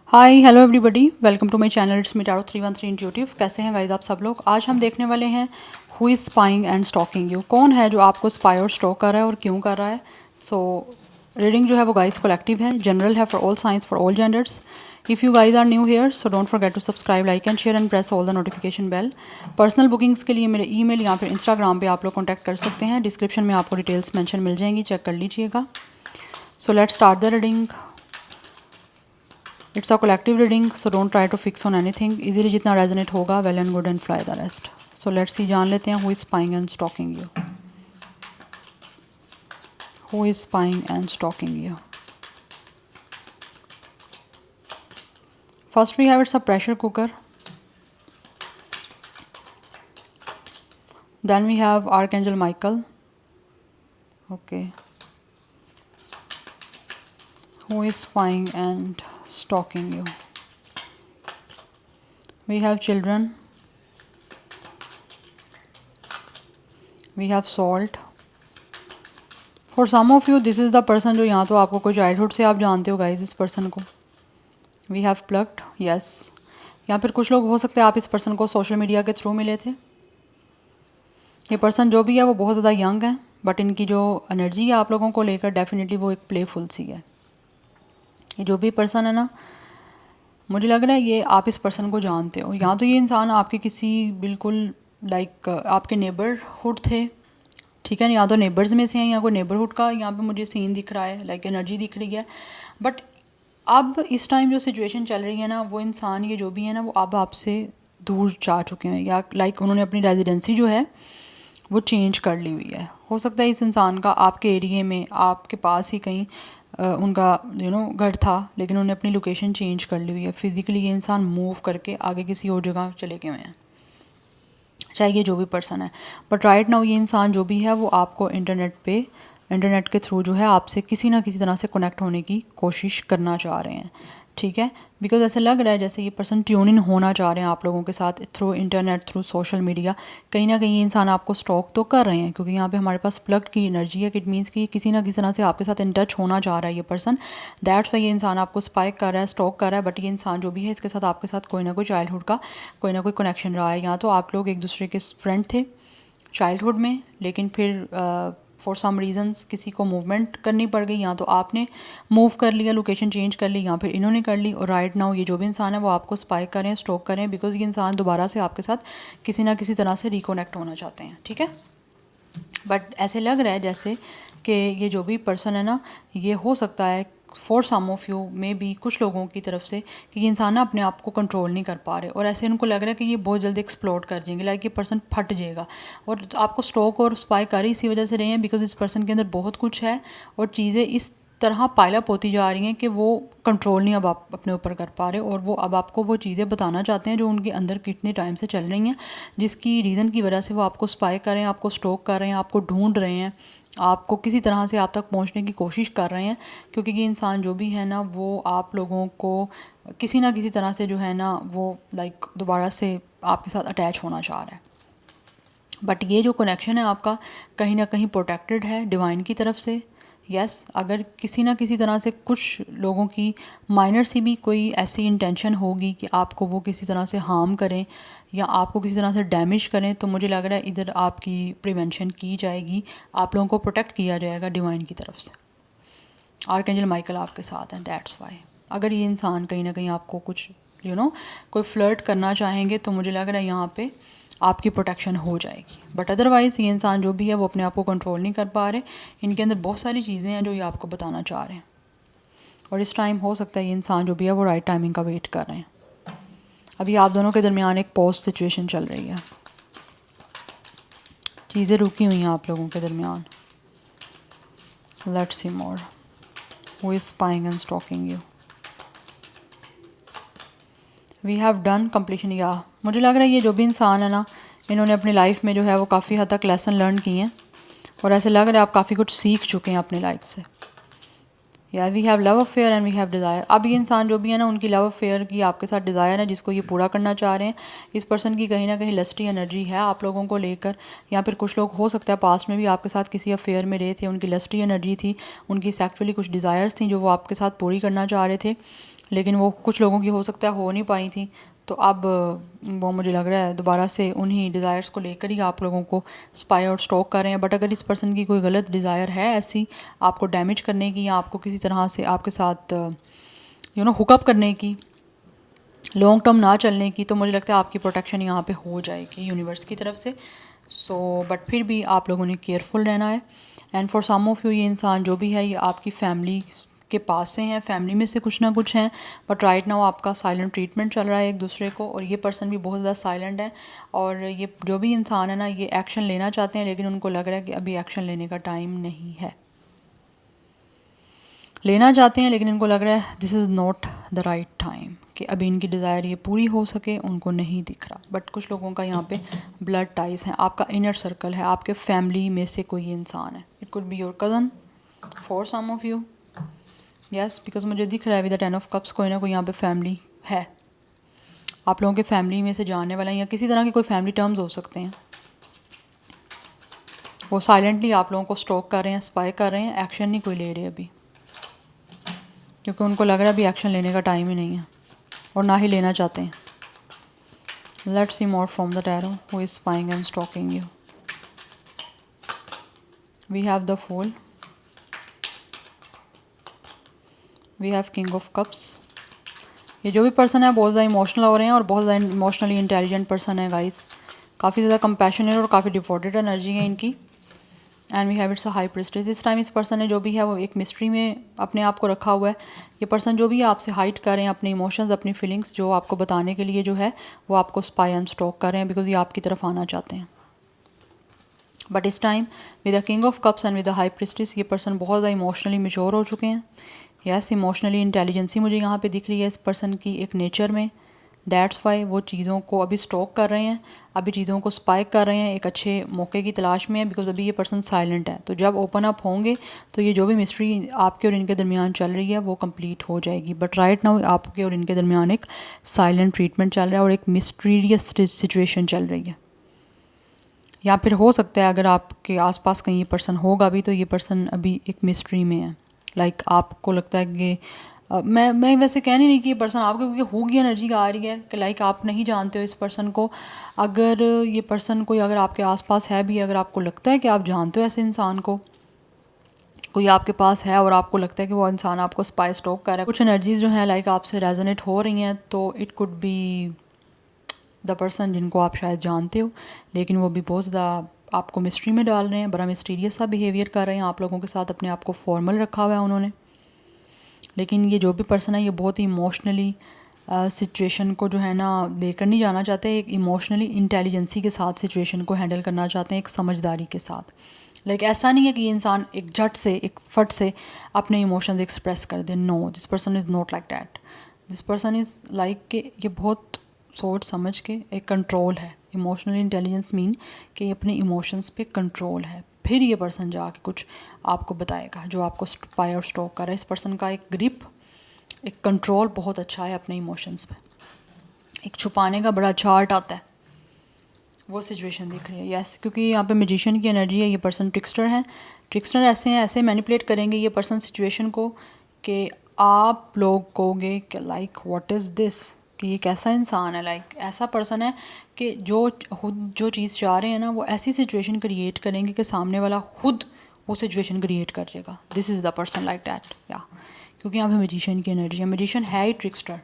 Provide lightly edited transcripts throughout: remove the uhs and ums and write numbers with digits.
Hi hello everybody, welcome to my channel. It's me tarot 313 intuitive. कैसे हैं guys आप सब लोग। आज हम देखने वाले हैं who is spying and stalking you. कौन है जो आपको स्पाई और स्टॉक कर रहा है और क्यों कर रहा है। रीडिंग जो है वो गाइज कलेक्टिव है, जनरल है, for all signs, for all genders. If you guys are new here so don't forget to subscribe, like and share and press all the notification bell. Personal bookings के लिए मेरे email या फिर Instagram पे आप लोग contact कर सकते हैं। डिस्क्रिप्शन में आपको डिटेल्स मेंशन मिल जाएंगी, चेक कर लीजिएगा। So let's start the reading. It's a collective reading, so don't try to fix on anything. Easily जितना रेजोनेट होगा, well and good, and fly the rest. So let's see, जान लेते हैं who is spying and stalking you. Who is spying and stalking you. First we have it's a pressure cooker. Then we have archangel Michael. Okay, who is spying and stalking you. We have children, we have salt. For some of you this is the person जो यहाँ तो आपको कोई childhood से आप जानते हो guys इस पर्सन को। We have plucked, yes. या फिर कुछ लोग हो सकते हैं आप इस पर्सन को सोशल मीडिया के थ्रू मिले थे। ये पर्सन जो भी है वो बहुत ज़्यादा यंग है, बट इनकी जो एनर्जी है आप लोगों को लेकर डेफिनेटली वो एक प्लेफुल सी है। ये जो भी पर्सन है ना, मुझे लग रहा है ये आप इस पर्सन को जानते हो। या तो ये इंसान आपके किसी बिल्कुल लाइक आपके नेबरहुड थे, ठीक है, या तो नेबर्स में से हैं, या कोई नेबरहुड का यहाँ पे मुझे सीन दिख रहा है, लाइक एनर्जी दिख रही है। बट अब इस टाइम जो सिचुएशन चल रही है ना, वो इंसान ये जो भी है ना वो अब आपसे दूर जा चुके हैं, या लाइक उन्होंने अपनी रेजिडेंसी जो है वो चेंज कर ली हुई है। हो सकता है इस इंसान का आपके एरिए में, आपके पास ही कहीं उनका घर था, लेकिन उन्होंने अपनी लोकेशन चेंज कर ली हुई है। फिज़िकली ये इंसान मूव करके आगे किसी और जगह चले गए हुए हैं, चाहे ये जो भी पर्सन है। बट राइट नाउ ये इंसान जो भी है वो आपको इंटरनेट के थ्रू जो है आपसे किसी ना किसी तरह से कनेक्ट होने की कोशिश करना चाह रहे हैं, ठीक है। बिकॉज ऐसे लग रहा है जैसे ये पर्सन ट्यून इन होना चाह रहे हैं आप लोगों के साथ through internet, through social media. कहीं ना कहीं ये इंसान आपको स्टॉक तो कर रहे हैं, क्योंकि यहाँ पे हमारे पास प्लग्ड की एनर्जी है। इट मीन्स कि किसी ना किसी तरह से आपके साथ इन टच होना चाह रहा है ये पर्सन। दैट्स वाई ये इंसान आपको स्पाइक कर रहा है, स्टॉक कर रहा है। बट ये इंसान जो भी है इसके साथ आपके साथ कोई ना कोई चाइल्डहुड का कोई ना कोई कनेक्शन रहा है। या तो आप लोग एक दूसरे के फ्रेंड थे चाइल्डहुड में, लेकिन फिर फॉर सम रीज़न्स किसी को मूवमेंट करनी पड़ गई, या तो आपने मूव कर लिया, लोकेशन चेंज कर ली, या फिर इन्होंने कर ली। और राइट नाउ ये जो भी इंसान है वो आपको स्पाइक करें, स्टॉक करें, बिकॉज ये इंसान दोबारा से आपके साथ किसी ना किसी तरह से रिकनेक्ट होना चाहते हैं, ठीक है। बट ऐसे लग रहा है जैसे कि ये जो भी पर्सन है ना, ये हो सकता है फॉर सम ऑफ यू में भी कुछ लोगों की तरफ से कि ये इंसान ना अपने आप को कंट्रोल नहीं कर पा रहे, और ऐसे उनको लग रहा है कि ये बहुत जल्दी एक्सप्लोड कर जाएंगे, लाइक ये पर्सन फट जाएगा। और आपको स्टॉक और स्पाई कर ही इसी वजह से रहे हैं, बिकॉज इस पर्सन के अंदर बहुत कुछ है और चीज़ें इस तरह पाइलअप होती जा रही हैं कि वो कंट्रोल नहीं अब आप अपने ऊपर कर पा रहे, और वो अब आपको वो चीज़ें बताना चाहते हैं जो उनके अंदर कितने टाइम से चल रही हैं, जिसकी रीज़न की वजह से वो आपको स्पाई कर रहे हैं, आपको स्टॉक कर रहे हैं, आपको ढूंढ रहे हैं, आपको किसी तरह से आप तक पहुंचने की कोशिश कर रहे हैं। क्योंकि ये इंसान जो भी है ना वो आप लोगों को किसी ना किसी तरह से जो है ना वो लाइक दोबारा से आपके साथ अटैच होना चाह रहा है। बट ये जो कनेक्शन है आपका कहीं ना कहीं प्रोटेक्टेड है डिवाइन की तरफ से। यस, अगर किसी ना किसी तरह से कुछ लोगों की माइनर सी भी कोई ऐसी इंटेंशन होगी कि आपको वो किसी तरह से हार्म करें या आपको किसी तरह से डैमेज करें, तो मुझे लग रहा है इधर आपकी प्रिवेंशन की जाएगी, आप लोगों को प्रोटेक्ट किया जाएगा डिवाइन की तरफ से। आर्कएंजल माइकल आपके साथ हैं, दैट्स वाई। अगर ये इंसान कहीं ना कहीं आपको कुछ कोई फ्लर्ट करना चाहेंगे, तो मुझे लग रहा है यहाँ पे आपकी प्रोटेक्शन हो जाएगी। बट अदरवाइज़ ये इंसान जो भी है वो अपने आप को कंट्रोल नहीं कर पा रहे, इनके अंदर बहुत सारी चीज़ें हैं जो ये आपको बताना चाह रहे हैं, और इस टाइम हो सकता है ये इंसान जो भी है वो राइट टाइमिंग का वेट कर रहे हैं। अभी आप दोनों के दरमियान एक पॉज सिचुएशन चल रही है, चीज़ें रुकी हुई हैं आप लोगों के दरमियान। Let's see more, who is spying and stalking you. We have done completion. या मुझे लग रहा है ये जो भी इंसान है ना, इन्होंने अपनी लाइफ में जो है वो काफ़ी हद तक लेसन लर्न किए हैं, और ऐसे लग रहा है आप काफ़ी कुछ सीख चुके हैं अपनी लाइफ से। या we have love affair and we have desire. अब ये इंसान जो भी है ना, उनकी लव अफेयर की आपके साथ डिज़ायर है जिसको ये पूरा करना चाह रहे हैं। इस पर्सन की कहीं ना कहीं लस्टी एनर्जी है आप लोगों को लेकर, या फिर कुछ लोग हो सकता है पास्ट में भी आपके साथ किसी अफेयर में रहे थे, उनकी लस्टी एनर्जी थी, उनकी सेक्सुअली कुछ डिज़ायर्स थी जो वो आपके साथ पूरी करना चाह रहे थे। लेकिन वो कुछ लोगों की हो सकता है हो नहीं पाई थी, तो अब वो मुझे लग रहा है दोबारा से उन्हीं डिज़ायर्स को लेकर ही आप लोगों को स्पाई और स्टॉक कर रहे हैं। बट अगर इस पर्सन की कोई गलत डिज़ायर है ऐसी आपको डैमेज करने की या आपको किसी तरह से आपके साथ हुकअप करने की, लॉन्ग टर्म ना चलने की, तो मुझे लगता है आपकी प्रोटेक्शन यहाँ पे हो जाएगी यूनिवर्स की तरफ से। बट फिर भी आप लोगों ने केयरफुल रहना है। And for some of you ये इंसान जो भी है ये आपकी फैमिली के पास से हैं, फैमिली में से कुछ ना कुछ हैं, बट राइट नाउ आपका साइलेंट ट्रीटमेंट चल रहा है एक दूसरे को, और ये पर्सन भी बहुत ज़्यादा साइलेंट है। और ये जो भी इंसान है ना ये एक्शन लेना चाहते हैं, लेकिन उनको लग रहा है कि अभी एक्शन लेने का टाइम नहीं है। लेना चाहते हैं लेकिन इनको लग रहा है this is not the right time, कि अभी इनकी डिज़ायर ये पूरी हो सके, उनको नहीं दिख रहा। बट कुछ लोगों का यहाँ पे ब्लड टाइज हैं, आपका इनर सर्कल है, आपके फैमिली में से कोई इंसान है। It could be your cousin for some of you, yes, because मुझे दिख रहा है विद द 10 ऑफ कप्स कोई ना कोई यहाँ पे फैमिली है, आप लोगों के फैमिली में से जानने वाला है, या किसी तरह के कोई फैमिली टर्म्स हो सकते हैं। वो साइलेंटली आप लोगों को स्टॉक कर रहे हैं, स्पाई कर रहे हैं, एक्शन नहीं कोई ले रहे अभी, क्योंकि उनको लग रहा है अभी एक्शन लेने का टाइम ही नहीं है और ना ही लेना चाहते हैं। Let's see more from the tarot who is spying and stalking you. We have the fool, we have king of cups. ये जो भी पर्सन है बहुत ज़्यादा इमोशनल हो रहे हैं और बहुत ज़्यादा इमोशनली इंटेलिजेंट पर्सन है गाइस, काफ़ी ज़्यादा कंपैशनेट और काफ़ी डिवोटेड एनर्जी है इनकी। And we have it's a high priestess. इस टाइम इस पर्सन ने जो भी है वो एक मिस्ट्री में अपने आप को रखा हुआ है। ये पर्सन जो भी है आपसे हाइड कर रहे हैं अपने इमोशंस, अपनी फीलिंग्स जो आपको बताने के लिए जो है वो आपको स्पाई एंड स्टॉक कर रहे हैं, बिकॉज ये आपकी तरफ आना चाहते हैं। बट इस time with the king of cups and with the high priestess ये पर्सन बहुत ज़्यादा इमोशनली मेच्योर हो चुके हैं। यस, इमोशनली इंटेलिजेंसी मुझे यहाँ पे दिख रही है इस पर्सन की एक नेचर में। दैट्स वाई वो चीज़ों को अभी स्टॉक कर रहे हैं, अभी चीज़ों को स्पाइक कर रहे हैं, एक अच्छे मौके की तलाश में है, बिकॉज अभी ये पर्सन साइलेंट है। तो जब ओपन अप होंगे तो ये जो भी मिस्ट्री आपके और इनके दरमियान चल रही है वो कंप्लीट हो जाएगी। बट राइट नाउ आपके और इनके दरमियान एक साइलेंट ट्रीटमेंट चल रहा है और एक मिस्टीरियस सिचुएशन चल रही है। या फिर हो सकता है अगर आपके आसपास कहीं ये पर्सन होगा भी तो ये पर्सन अभी एक मिस्ट्री में है। लाइक आपको लगता है कि मैं वैसे कह नहीं रही कि ये पर्सन आपको, क्योंकि होगी एनर्जी आ रही है कि लाइक आप नहीं जानते हो इस पर्सन को। अगर ये पर्सन कोई अगर आपके आसपास है भी, अगर आपको लगता है कि आप जानते हो ऐसे इंसान को, कोई आपके पास है और आपको लगता है कि वो इंसान आपको स्पाई स्टॉक कर रहा है, कुछ एनर्जीज जो है लाइक आपसे रेजोनेट हो रही हैं, तो it could be the person जिनको आप शायद जानते हो, लेकिन वो भी बहुत ज़्यादा आपको मिस्ट्री में डाल रहे हैं, बड़ा मिस्टीरियस सा बिहेवियर कर रहे हैं आप लोगों के साथ, अपने आप को फॉर्मल रखा हुआ है उन्होंने। लेकिन ये जो भी पर्सन है ये बहुत ही इमोशनली सिचुएशन को जो है ना लेकर नहीं जाना चाहते, एक इमोशनली इंटेलिजेंसी के साथ सिचुएशन को हैंडल करना चाहते हैं, एक समझदारी के साथ। लाइक ऐसा नहीं है कि ये इंसान एक झट से एक फट से अपने इमोशंस एक्सप्रेस कर दे। No, this person is not like that. This person is like कि ये बहुत सोच समझ के एक कंट्रोल है। इमोशनल इंटेलिजेंस मीन कि ये अपने इमोशंस पे कंट्रोल है, फिर ये पर्सन जाके कुछ आपको बताएगा जो आपको स्पाई और स्टॉक कर रहा है। इस पर्सन का एक ग्रिप, एक कंट्रोल बहुत अच्छा है अपने इमोशंस पे, एक छुपाने का बड़ा अच्छा आर्ट आता है, वो सिचुएशन दिख रही है। यस, क्योंकि यहाँ पे मैजिशियन की एनर्जी है, ये पर्सन ट्रिक्स्टर हैं। ट्रिक्स्टर ऐसे हैं, ऐसे मैनिपुलेट करेंगे ये पर्सन सिचुएशन को कि आप लोग कहोगे कि लाइक व्हाट इज़ दिस, कि ये कैसा इंसान है। लाइक ऐसा पर्सन है कि जो खुद जो चीज़ चाह रहे हैं ना वो ऐसी सिचुएशन क्रिएट करेंगे कि सामने वाला खुद वो सिचुएशन क्रिएट कर देगा। This is the person like that. या क्योंकि यहाँ पे मैजिशियन की एनर्जी है, मैजिशियन है ही ट्रिक्स्टर।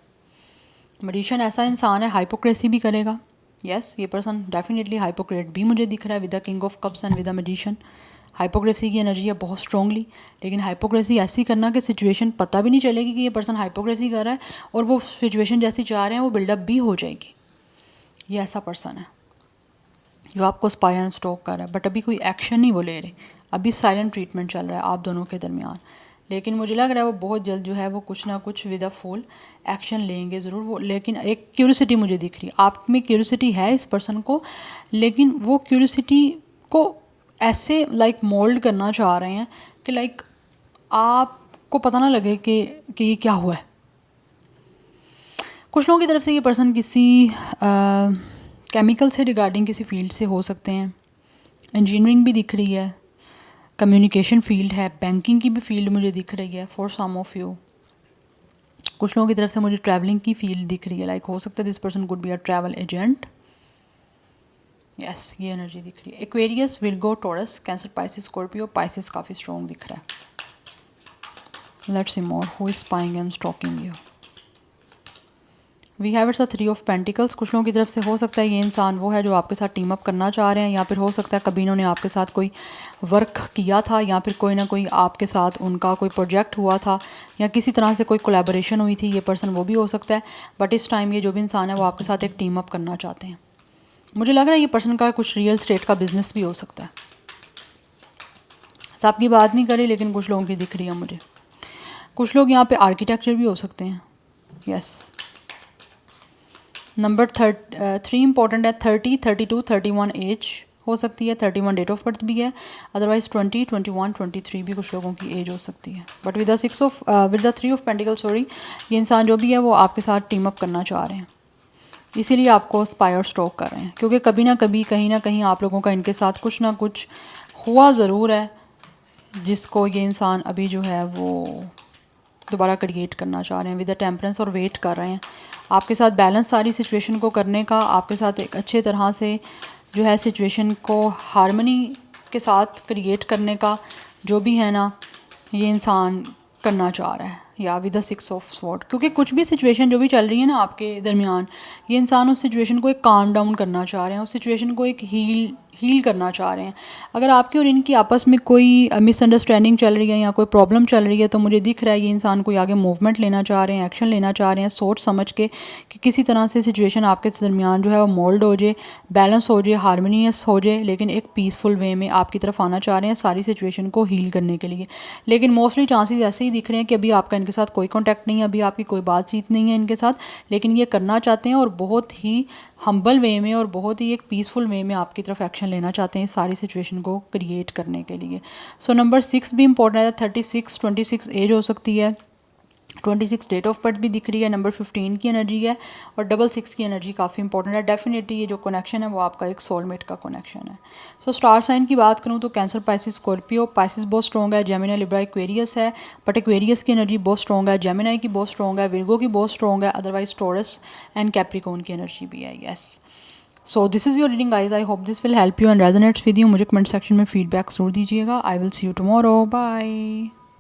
मैजिशियन ऐसा इंसान है, हाइपोक्रेसी भी करेगा। यस, ये पर्सन डेफिनेटली हाइपोक्रेट भी मुझे दिख रहा है with the king of cups and with the magician. Hypocrisy की एनर्जी है बहुत स्ट्रॉन्गली, लेकिन हाइपोक्रेसी ऐसी करना कि सिचुएशन पता भी नहीं चलेगी कि ये पर्सन हाइपोक्रेसी कर रहा है और वो सिचुएशन जैसी चाह रहे हैं वो बिल्डअप भी हो जाएगी। ये ऐसा पर्सन है जो आपको स्पाई एंड स्टॉक कर रहा है, बट अभी कोई एक्शन नहीं वो ले रहे, अभी साइलेंट ट्रीटमेंट चल रहा है आप दोनों के दरमियान। लेकिन मुझे लग रहा है वो बहुत जल्द जो है वो कुछ ना कुछ विद अ फुल एक्शन लेंगे ज़रूर वो। लेकिन एक क्यूरियोसिटी मुझे दिख रही है, आप में क्यूरियोसिटी है इस पर्सन को, लेकिन वो क्यूरियोसिटी को ऐसे लाइक मोल्ड करना चाह रहे हैं कि लाइक आपको पता ना लगे कि ये क्या हुआ है। कुछ लोगों की तरफ से ये पर्सन किसी केमिकल से रिगार्डिंग किसी फील्ड से हो सकते हैं, इंजीनियरिंग भी दिख रही है, कम्युनिकेशन फील्ड है, बैंकिंग की भी फील्ड मुझे दिख रही है फॉर सम ऑफ यू। कुछ लोगों की तरफ से मुझे ट्रैवलिंग की फील दिख रही है, लाइक हो सकता है this person could be a travel agent. Yes, ये एनर्जी दिख रही है। Aquarius, Virgo, Taurus, Cancer, Pisces, Scorpio. Pisces काफ़ी स्ट्रॉन्ग दिख रहा है। Let's see more, who is spying and stalking you. We have it's a 3 of pentacles. कुछ लोगों की तरफ से हो सकता है ये इंसान वो है जो आपके साथ टीम अप करना चाह रहे हैं, या फिर हो सकता है कभी इन्होंने आपके साथ कोई वर्क किया था, या फिर कोई ना कोई आपके साथ उनका कोई प्रोजेक्ट हुआ था, या किसी तरह से कोई कोलैबोरेशन हुई थी। ये पर्सन वो भी हो सकता है, बट इस टाइम ये जो भी इंसान है वो आपके साथ एक टीम अप करना चाहते हैं। मुझे लग रहा है ये पर्सन का कुछ रियल स्टेट का बिजनेस भी हो सकता है। सबकी बात नहीं करी, लेकिन कुछ लोगों की दिख रही है मुझे। कुछ लोग यहाँ पे आर्किटेक्चर भी हो सकते हैं। यस, नंबर 3 इंपॉर्टेंट है। 30, 32, 31 एज हो सकती है। 31 डेट ऑफ बर्थ भी है। अदरवाइज 20, 21, 23 भी कुछ लोगों की एज हो सकती है। But with the 3 of pentacle, sorry, ये इंसान जो भी है वो आपके साथ टीम अप करना चाह रहे हैं, इसीलिए आपको स्पायर स्टॉक कर रहे हैं, क्योंकि कभी ना कभी कहीं ना कहीं आप लोगों का इनके साथ कुछ ना कुछ हुआ ज़रूर है, जिसको ये इंसान अभी जो है वो दोबारा क्रिएट करना चाह रहे हैं। विद द टेम्परेंस और वेट कर रहे हैं आपके साथ बैलेंस सारी सिचुएशन को करने का, आपके साथ एक अच्छे तरह से जो है सिचुएशन को हारमनी के साथ क्रिएट करने का जो भी है ना, ये इंसान करना चाह रहा है। या विद द 6 ऑफ स्वॉर्ड, क्योंकि कुछ भी सिचुएशन जो भी चल रही है ना आपके दरमियान, ये इंसान उस सिचुएशन को एक काम डाउन करना चाह रहे हैं, उस सिचुएशन को एक हील करना चाह रहे हैं। अगर आपकी और इनकी आपस में कोई मिसअंडरस्टैंडिंग चल रही है या कोई प्रॉब्लम चल रही है, तो मुझे दिख रहा है ये इंसान कोई आगे मूवमेंट लेना चाह रहे हैं, एक्शन लेना चाह रहे हैं, सोच समझ के कि किसी तरह से सिचुएशन आपके दरमियान जो है वो मोल्ड हो जाए, बैलेंस हो जाए, हारमोनियस हो जाए, लेकिन एक पीसफुल वे में आपकी तरफ आना चाह रहे हैं सारी सिचुएशन को हील करने के लिए। लेकिन मोस्टली चांसेस ऐसे ही दिख रहे हैं कि अभी आपका इनके साथ कोई कॉन्टैक्ट नहीं है, अभी आपकी कोई बातचीत नहीं है इनके साथ, लेकिन ये करना चाहते हैं और बहुत ही हम्बल वे में और बहुत ही एक पीसफुल वे में आपकी तरफ एक्शन लेना चाहते हैं सारी सिचुएशन को क्रिएट करने के लिए। सो नंबर 6 भी इंपॉर्टेंट है। 36, 26 एज हो सकती है, 26 डेट ऑफ बर्थ भी दिख रही है। नंबर 15 की एनर्जी है और 66 की एनर्जी काफ़ी इंपॉर्टेंट है। डेफिनेटली ये जो कनेक्शन है वो आपका एक सोलमेट का कनेक्शन है। सो स्टार साइन की बात करूँ तो कैंसर, पाइसिस, स्कॉर्पियो। पाइसिस बहुत स्ट्रॉन्ग है, जेमिनी, लिब्रा, एक्वेरियस है, बट एक्वेरियस की एनर्जी बहुत स्ट्रॉन्ग है, जेमिनी की बहुत स्ट्रॉन्ग है, विर्गो की बहुत स्ट्रॉन्ग है, अदरवाइज टॉरस एंड कैप्रिकॉर्न की एनर्जी भी है। Yes, so this is your reading guys. I hope this will help you and resonates with you. मुझे कमेंट सेक्शन में फीडबैक जरूर दीजिएगा। I will see you tomorrow. Bye.